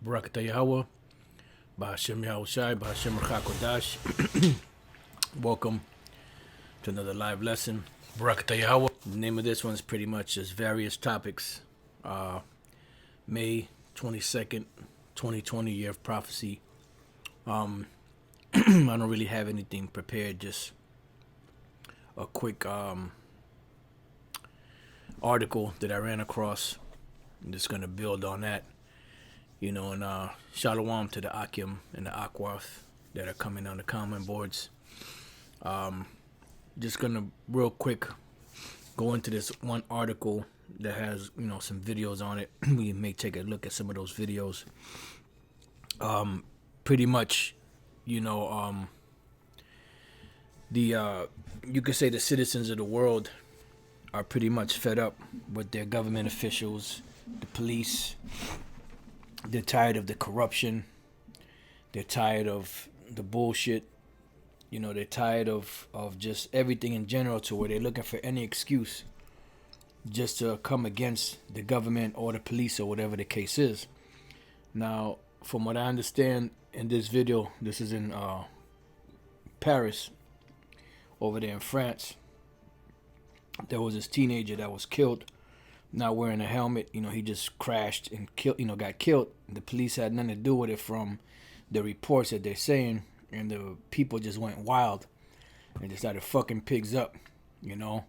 Barakata Yahweh, Bahashem Yahushai, Bahashem Rachakodash. Welcome to another live lesson. Barakata Yahweh. The name of this one is pretty much just various topics. May 22nd, 2020, year of prophecy. I don't really have anything prepared, just a quick article that I ran across. I'm just going to build on that. You know, and shalom to the Akim and the Akwath that are coming on the comment boards. Just gonna real quick go into this one article that has, you know, some videos on it. We may take a look at some of those videos. Pretty much, you know, you could say the citizens of the world are pretty much fed up with their government officials, the police. They're tired of the corruption. They're tired of the bullshit. You know, they're tired of just everything in general, to where they're looking for any excuse just to come against the government or the police or whatever the case is. Now, from what I understand in this video, this is in Paris, over there in France. There was this teenager that was killed, not wearing a helmet. You know, he just crashed and got killed. The police had nothing to do with it, from the reports that they're saying, and the people just went wild and just started fucking pigs up, you know.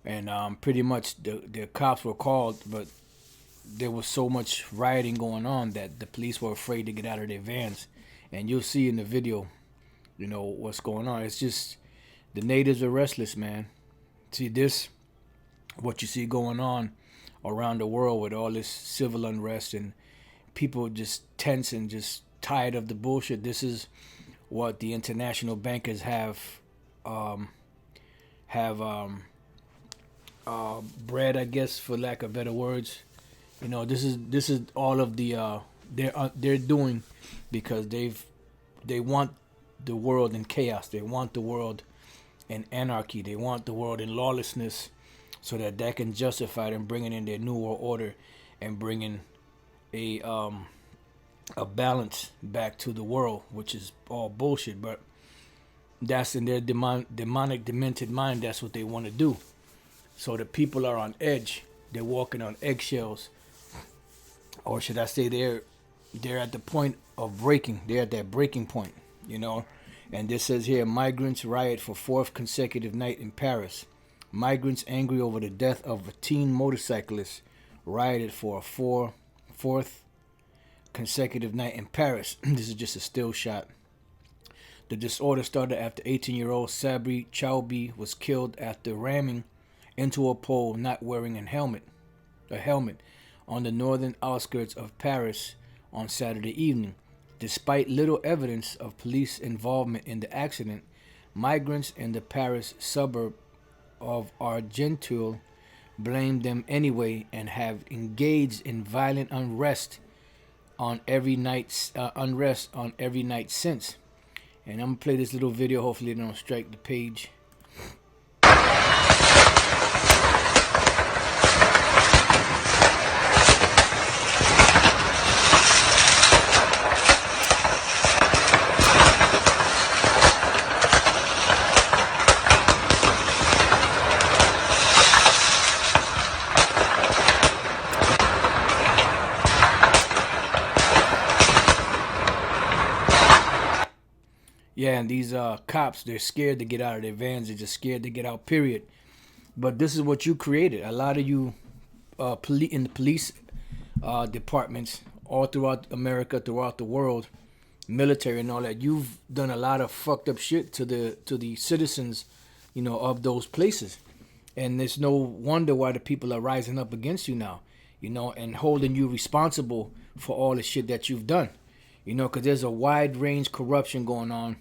And pretty much the cops were called, but there was so much rioting going on that the police were afraid to get out of their vans. And you'll see in the video, you know, what's going on. It's just the natives are restless, man. See this? What you see going on around the world with all this civil unrest and people just tense and just tired of the bullshit. This is what the international bankers have bred, I guess, for lack of better words. You know, this is all of the they're doing, because they want the world in chaos. They want the world in anarchy. They want the world in lawlessness, so that can justify them bringing in their new world order and bringing a balance back to the world, which is all bullshit. But that's in their demonic, demented mind. That's what they want to do. So the people are on edge. They're walking on eggshells, or should I say, they're at the point of breaking. They're at that breaking point, you know. And this says here, migrants riot for fourth consecutive night in Paris. Migrants angry over the death of a teen motorcyclist rioted for a fourth consecutive night in Paris. This is just a still shot. The disorder started after 18-year-old Sabri Chaubi was killed after ramming into a pole not wearing a helmet on the northern outskirts of Paris on Saturday evening. Despite little evidence of police involvement in the accident, migrants in the Paris suburb of Argentinians blamed them anyway and have engaged in violent unrest on every night since. And I'm gonna play this little video. Hopefully they don't strike the page. Yeah, and these cops, they're scared to get out of their vans. They're just scared to get out, period. But this is what you created. A lot of you in the police departments all throughout America, throughout the world, military and all that, you've done a lot of fucked up shit to the citizens, you know, of those places. And there's no wonder why the people are rising up against you now, you know, and holding you responsible for all the shit that you've done. You know, because there's a wide range corruption going on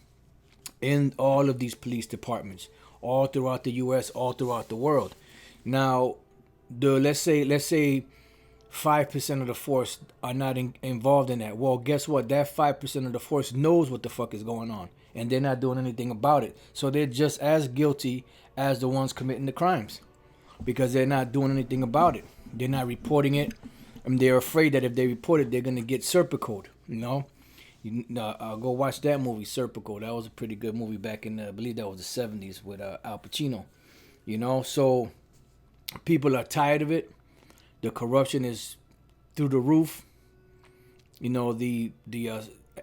in all of these police departments, all throughout the U.S., all throughout the world. Now, let's say 5% of the force are not involved in that. Well, guess what? That 5% of the force knows what the fuck is going on, and they're not doing anything about it. So they're just as guilty as the ones committing the crimes, because they're not doing anything about it. They're not reporting it. And they're afraid that if they report it, they're gonna get serpicoed. Go watch that movie, Serpico. That was a pretty good movie back in, I believe that was the 70s with Al Pacino. So people are tired of it. The corruption is through the roof. The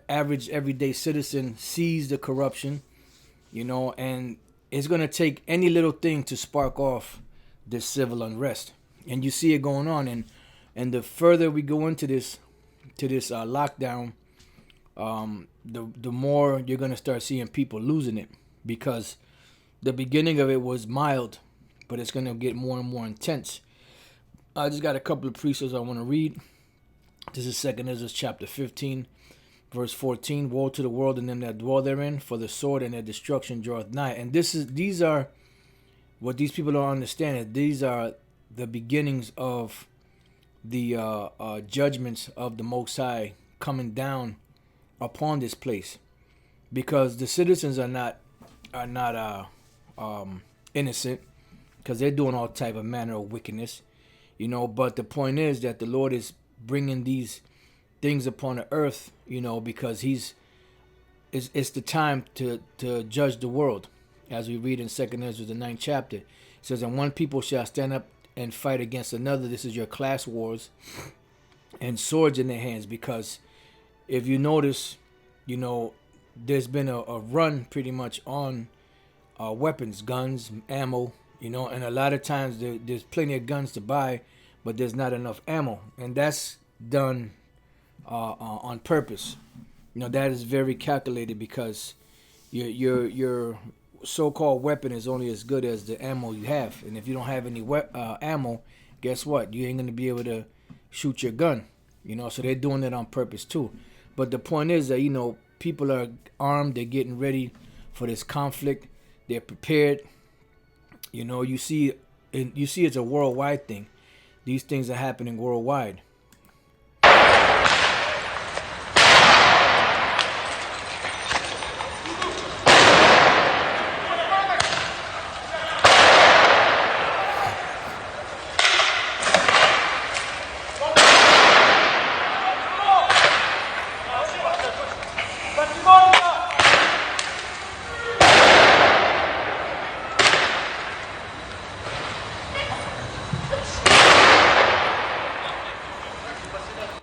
average everyday citizen sees the corruption, and it's going to take any little thing to spark off this civil unrest. And you see it going on. And the further we go into this lockdown, the more you're going to start seeing people losing it, because the beginning of it was mild, but it's going to get more and more intense. I just got a couple of precepts I want to read. This is 2 Ezra chapter 15, verse 14. Woe to the world and them that dwell therein, for the sword and their destruction draweth nigh. And these are what these people don't understand. These are the beginnings of the judgments of the Most High coming down upon this place, because the citizens are not innocent, because they're doing all type of manner of wickedness, But the point is that the Lord is bringing these things upon the earth, because it's the time to judge the world, as we read in 2 Ezra the 9th chapter. It says, "And one people shall stand up and fight against another." This is your class wars, and swords in their hands, because if you notice, there's been a run pretty much on weapons, guns, ammo, and a lot of times there's plenty of guns to buy, but there's not enough ammo, and that's done on purpose. That is very calculated, because your so-called weapon is only as good as the ammo you have, and if you don't have any ammo, guess what? You ain't gonna be able to shoot your gun. So they're doing it on purpose too. But the point is that people are armed, they're getting ready for this conflict, they're prepared. You see it's a worldwide thing. These things are happening worldwide.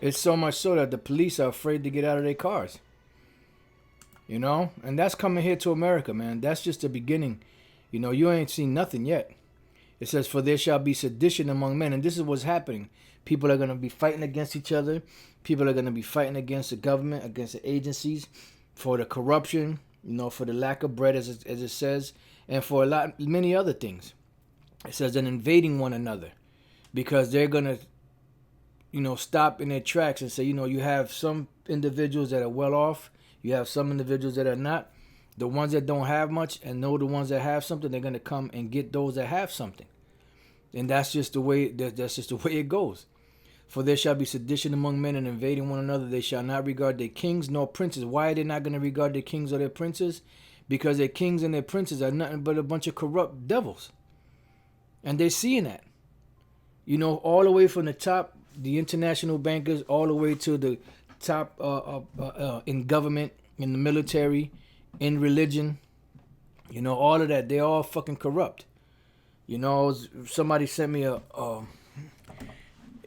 It's so much so that the police are afraid to get out of their cars. And that's coming here to America, man. That's just the beginning. You ain't seen nothing yet. It says, "For there shall be sedition among men." And this is what's happening. People are going to be fighting against each other. People are going to be fighting against the government, against the agencies, for the corruption, for the lack of bread, as it says, and for many other things. It says, "and invading one another," because they're going to stop in their tracks and say, you have some individuals that are well off, you have some individuals that are not. The ones that don't have much and know the ones that have something, they're going to come and get those that have something. And that's just the way it goes. "For there shall be sedition among men, and invading one another. They shall not regard their kings nor princes." Why are they not going to regard their kings or their princes? Because their kings and their princes are nothing but a bunch of corrupt devils. And they're seeing that. All the way from the top, the international bankers, all the way to the top in government, in the military, in religion, all of that. They're all fucking corrupt. Somebody sent me a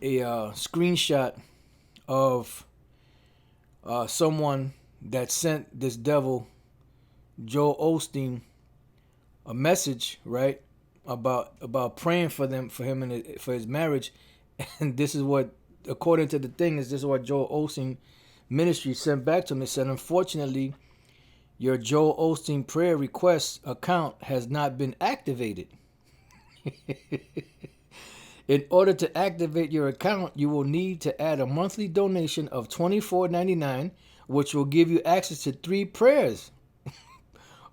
screenshot of someone that sent this devil, Joel Osteen, a message, right, about praying for him and for his marriage. And this is what, according to the thing, this is what Joel Osteen Ministry sent back to him. It said, "Unfortunately, your Joel Osteen prayer request account has not been activated. In order to activate your account, you will need to add a monthly donation of $24.99, which will give you access to 3 prayers.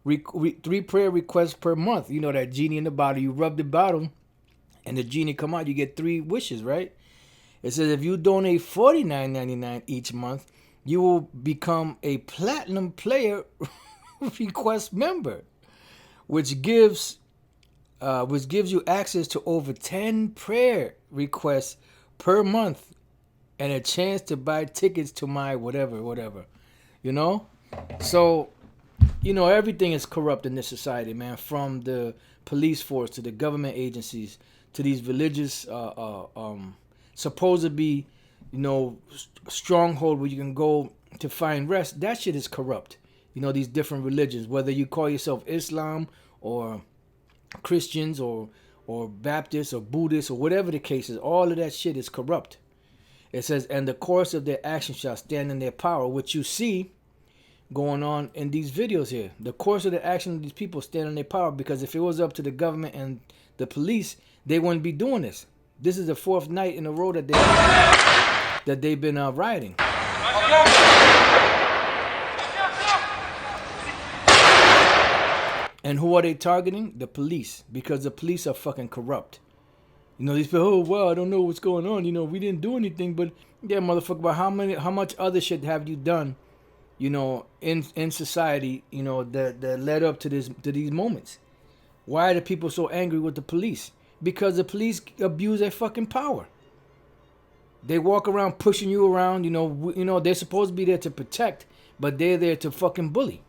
3 prayer requests per month." That genie in the bottle, you rub the bottle and the genie come out, you get 3 wishes, right? It says if you donate $49.99 each month, you will become a platinum player request member, which gives you access to over 10 prayer requests per month and a chance to buy tickets to my whatever. You know? So, everything is corrupt in this society, man. From the police force to the government agencies to these religious, supposed to be, stronghold where you can go to find rest. That shit is corrupt. These different religions, whether you call yourself Islam or Christians or Baptists or Buddhists or whatever the case is, all of that shit is corrupt. It says, and the course of their action shall stand in their power, which you see going on in these videos here. The course of the action of these people stand in their power, because if it was up to the government and the police, they wouldn't be doing this. This is the fourth night in a row that they've been rioting. And who are they targeting? The police, because the police are fucking corrupt. These people, oh, well, I don't know what's going on. We didn't do anything, but yeah, motherfucker, but how much other shit have you done, in society, that led up to these moments? Why are the people so angry with the police? Because the police abuse their fucking power. They walk around pushing you around, they're supposed to be there to protect, but they're there to fucking bully.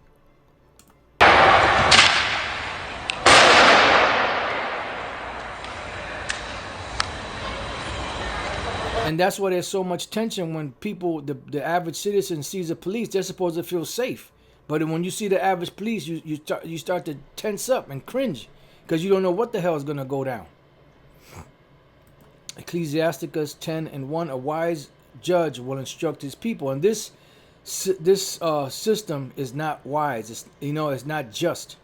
And that's why there's so much tension when people, the average citizen sees the police. They're supposed to feel safe. But when you see the average police, you start to tense up and cringe because you don't know what the hell is going to go down. Ecclesiasticus 10:1, a wise judge will instruct his people. And this system is not wise. It's not just.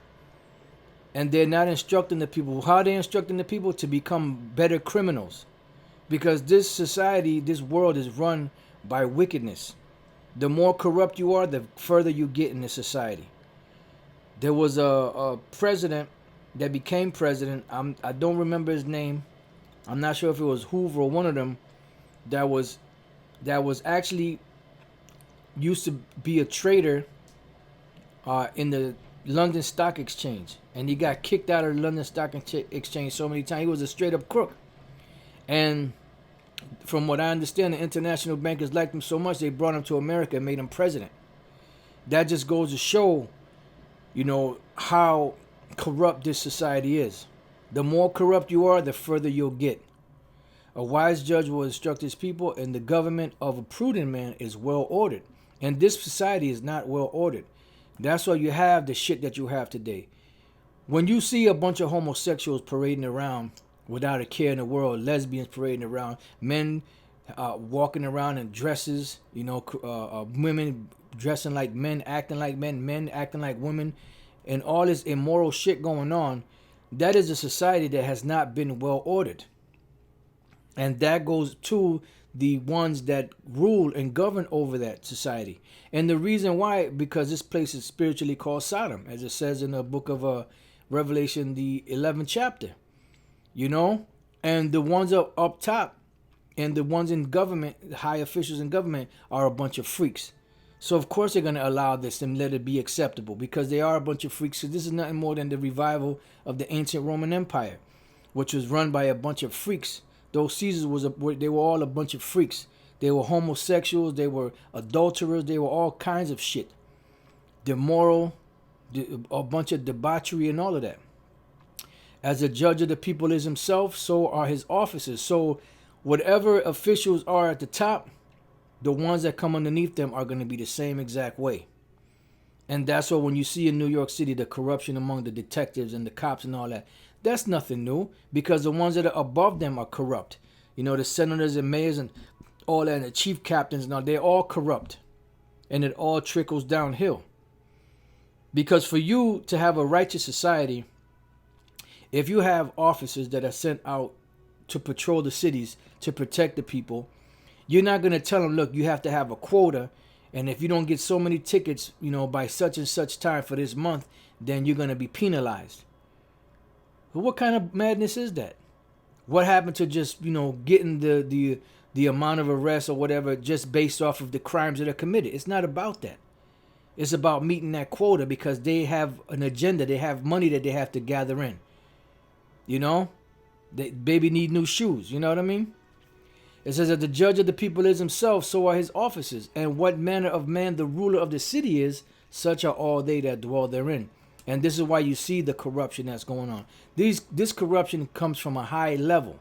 And they're not instructing the people. How are they instructing the people? To become better criminals. Because this society, this world is run by wickedness. The more corrupt you are, the further you get in this society. There was a president that became president. I don't remember his name. I'm not sure if it was Hoover or one of them. That was actually used to be a trader in the London Stock Exchange. And he got kicked out of the London Stock Exchange so many times. He was a straight up crook. And from what I understand, the international bankers liked him so much, they brought him to America and made him president. That just goes to show, how corrupt this society is. The more corrupt you are, the further you'll get. A wise judge will instruct his people, and the government of a prudent man is well ordered. And this society is not well ordered. That's why you have the shit that you have today. When you see a bunch of homosexuals parading around without a care in the world, lesbians parading around, men walking around in dresses, women dressing like men, acting like men acting like women, and all this immoral shit going on, that is a society that has not been well ordered. And that goes to the ones that rule and govern over that society. And the reason why, because this place is spiritually called Sodom, as it says in the book of Revelation, the 11th chapter. And the ones up top and the ones in government, high officials in government, are a bunch of freaks. So of course they're going to allow this and let it be acceptable, because they are a bunch of freaks. So this is nothing more than the revival of the ancient Roman Empire, which was run by a bunch of freaks. Those Caesars they were all a bunch of freaks. They were homosexuals, they were adulterers, they were all kinds of shit. Immoral, a bunch of debauchery and all of that. As a judge of the people is himself, so are his officers. So whatever officials are at the top, the ones that come underneath them are going to be the same exact way. And that's why when you see in New York City the corruption among the detectives and the cops and all that, that's nothing new, because the ones that are above them are corrupt. The senators and mayors and all that, and the chief captains and all, they're all corrupt. And it all trickles downhill. Because for you to have a righteous society, if you have officers that are sent out to patrol the cities to protect the people, you're not going to tell them, look, you have to have a quota, and if you don't get so many tickets, by such and such time for this month, then you're going to be penalized. But what kind of madness is that? What happened to just, getting the amount of arrests or whatever just based off of the crimes that are committed? It's not about that. It's about meeting that quota, because they have an agenda. They have money that they have to gather in. They baby need new shoes. You know what I mean? It says that the judge of the people is himself, so are his officers. And what manner of man the ruler of the city is, such are all they that dwell therein. And this is why you see the corruption that's going on. This corruption comes from a high level.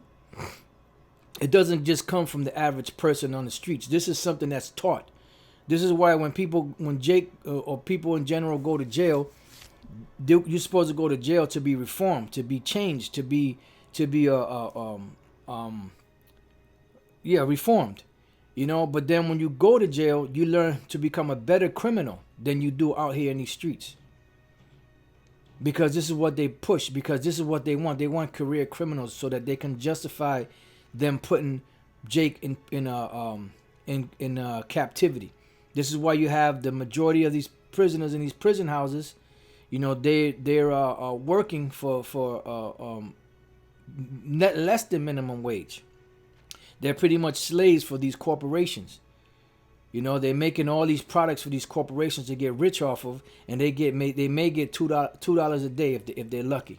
It doesn't just come from the average person on the streets. This is something that's taught. This is why when Jake or people in general go to jail, you're supposed to go to jail to be reformed, to be changed, to be reformed. You know, but then when you go to jail, you learn to become a better criminal than you do out here in these streets. Because this is what they push, because this is what they want. They want career criminals so that they can justify them putting Jake in captivity. This is why you have the majority of these prisoners in these prison houses. You know, they're working for less than minimum wage. They're pretty much slaves for these corporations. You know, they're making all these products for these corporations to get rich off of, and they may get $2 a day if they're lucky.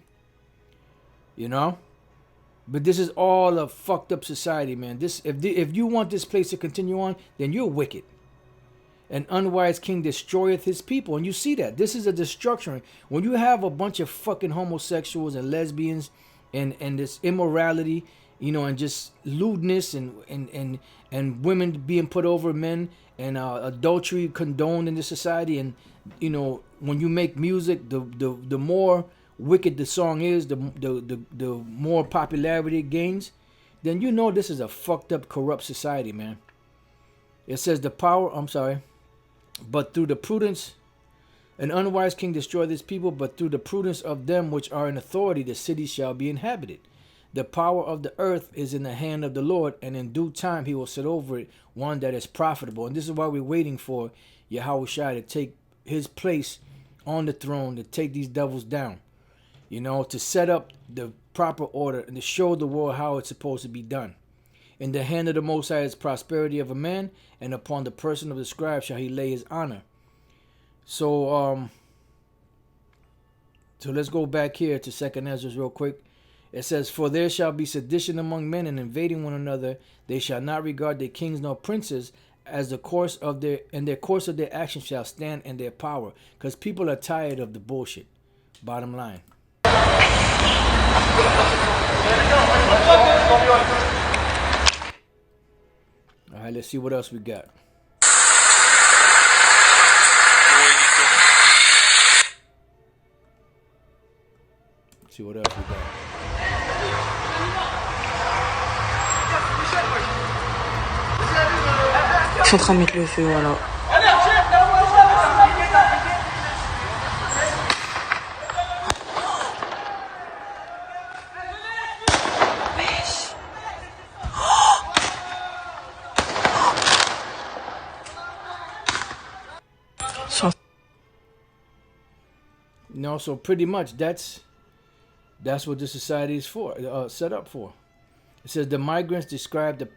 You know, but this is all a fucked up society, man. If you want this place to continue on, then you're wicked. An unwise king destroyeth his people, and you see that this is a destruction. When you have a bunch of fucking homosexuals and lesbians, and this immorality, you know, and just lewdness and women being put over men, and adultery condoned in this society, and you know, when you make music, the more wicked the song is, the more popularity it gains, then you know this is a fucked up, corrupt society, man. It says but through the prudence, an unwise king destroyeth his people, but through the prudence of them which are in authority, the city shall be inhabited. The power of the earth is in the hand of the Lord, and in due time he will set over it one that is profitable. And this is why we're waiting for Yahushua to take his place on the throne, to take these devils down, you know, to set up the proper order and to show the world how it's supposed to be done. In the hand of the Most High is prosperity of a man, and upon the person of the scribe shall he lay his honor. So let's go back here to 2nd Ezra real quick. It says, for there shall be sedition among men, and invading one another. They shall not regard their kings nor princes, as the course of their actions shall stand in their power. Because people are tired of the bullshit. Bottom line. All right, let's see what else we got. See what else we got. Je suis en train de mettre le feu, voilà. No, so pretty much that's what this society is for, set up for. It says the migrants described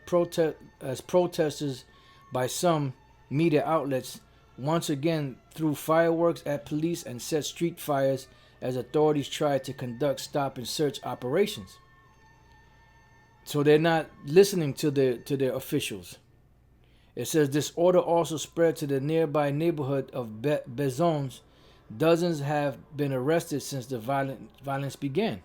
as protesters by some media outlets, once again threw fireworks at police and set street fires as authorities tried to conduct stop and search operations. So they're not listening to their officials. It says this order also spread to the nearby neighborhood of Bezons. Dozens have been arrested since the violence began.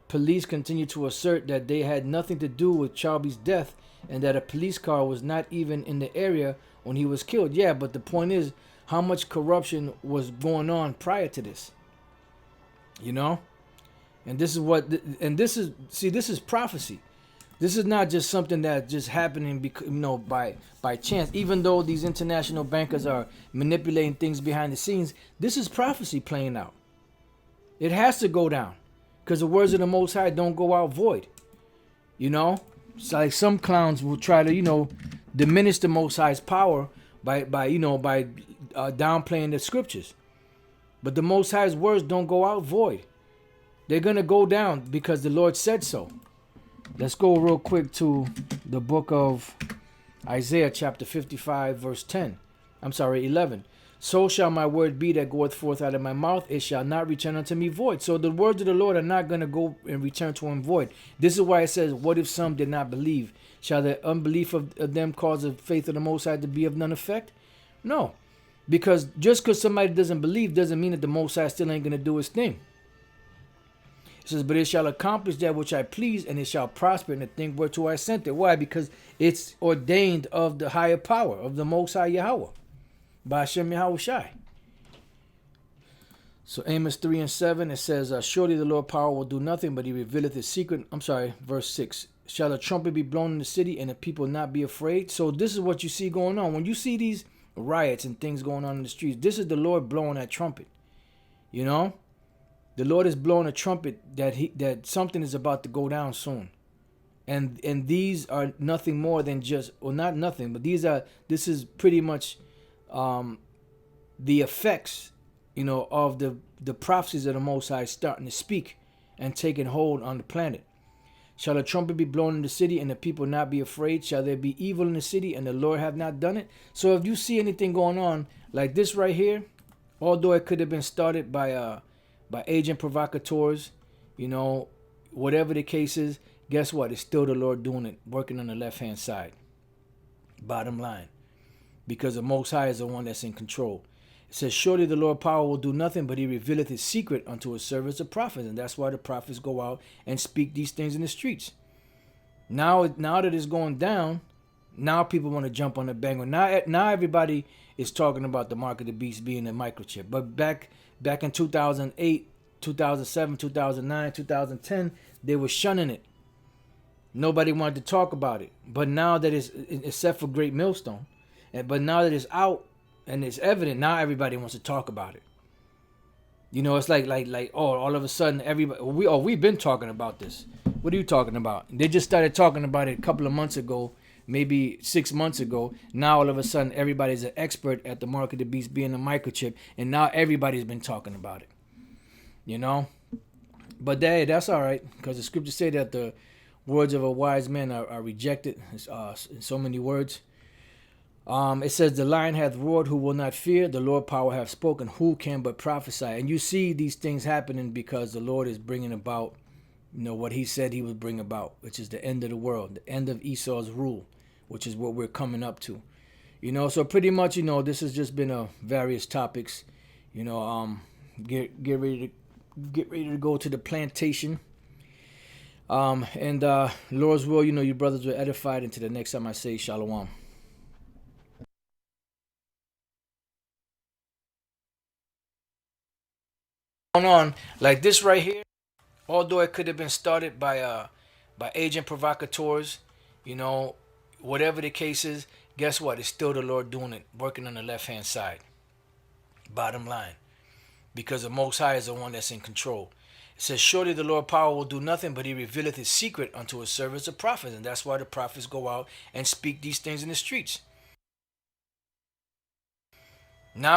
Police continue to assert that they had nothing to do with Chauby's death and that a police car was not even in the area when he was killed. Yeah, but the point is how much corruption was going on prior to this. You know? And this is prophecy. This is not just something that's just happening by chance. Even though these international bankers are manipulating things behind the scenes, this is prophecy playing out. It has to go down. Because the words of the Most High don't go out void. You know? It's like some clowns will try to, diminish the Most High's power by downplaying the scriptures. But the Most High's words don't go out void. They're going to go down because the Lord said so. Let's go real quick to the book of Isaiah chapter 55 verse 11. So shall my word be that goeth forth out of my mouth. It shall not return unto me void. So the words of the Lord are not going to go and return to him void. This is why it says, what if some did not believe? Shall the unbelief of them cause the faith of the Most High to be of none effect? No. Because just because somebody doesn't believe doesn't mean that the Most High still ain't going to do his thing. It says, but it shall accomplish that which I please, and it shall prosper in the thing whereto I sent it. Why? Because it's ordained of the higher power, of the Most High Yahweh, by Hashem Yahweh Shai. So Amos 3 and 7, it says, surely the Lord power will do nothing, but he revealeth his secret. I'm sorry, verse 6. Shall a trumpet be blown in the city, and the people not be afraid? So this is what you see going on. When you see these riots and things going on in the streets, this is the Lord blowing that trumpet. You know? The Lord is blowing a trumpet that something is about to go down soon. And these are nothing more than just, well, not nothing, but this is pretty much the effects, you know, of the prophecies of the Most High starting to speak and taking hold on the planet. Shall a trumpet be blown in the city, and the people not be afraid? Shall there be evil in the city, and the Lord have not done it? So if you see anything going on like this right here, although it could have been started by agent provocateurs, you know, whatever the case is, guess what? It's still the Lord doing it, working on the left-hand side. Bottom line. Because the Most High is the one that's in control. It says, surely the Lord power will do nothing, but he revealeth his secret unto his servants the prophets. And that's why the prophets go out and speak these things in the streets. Now that it's going down, now people want to jump on the bandwagon. Now everybody is talking about the mark of the beast being a microchip. But back in 2008, 2007, 2009, 2010, they were shunning it. Nobody wanted to talk about it. But now that it's, except for Great Millstone, but now that it's out and it's evident, now everybody wants to talk about it. You know, it's like all of a sudden everybody, we've been talking about this. What are you talking about? They just started talking about it a couple of months ago, maybe 6 months ago. Now all of a sudden everybody's an expert at the mark of the beast being a microchip, and now everybody's been talking about it. You know? But that's all right, because the scriptures say that the words of a wise man are rejected in so many words. It says, the lion hath roared, who will not fear? The Lord power hath spoken, who can but prophesy? And you see these things happening because the Lord is bringing about, you know, what he said he would bring about, which is the end of the world, the end of Esau's rule, which is what we're coming up to. You know, so pretty much, you know, this has just been various topics. You know, get ready to go to the plantation. And Lord's will, you know, your brothers were edified. Until the next time I say shalom. On like this right here, although it could have been started by agent provocateurs, you know, whatever the case is, guess what? It's still the Lord doing it, working on the left-hand side. Bottom line. Because the Most High is the one that's in control. It says, surely the Lord power will do nothing, but he revealeth his secret unto his servants the prophets. And that's why the prophets go out and speak these things in the streets. Now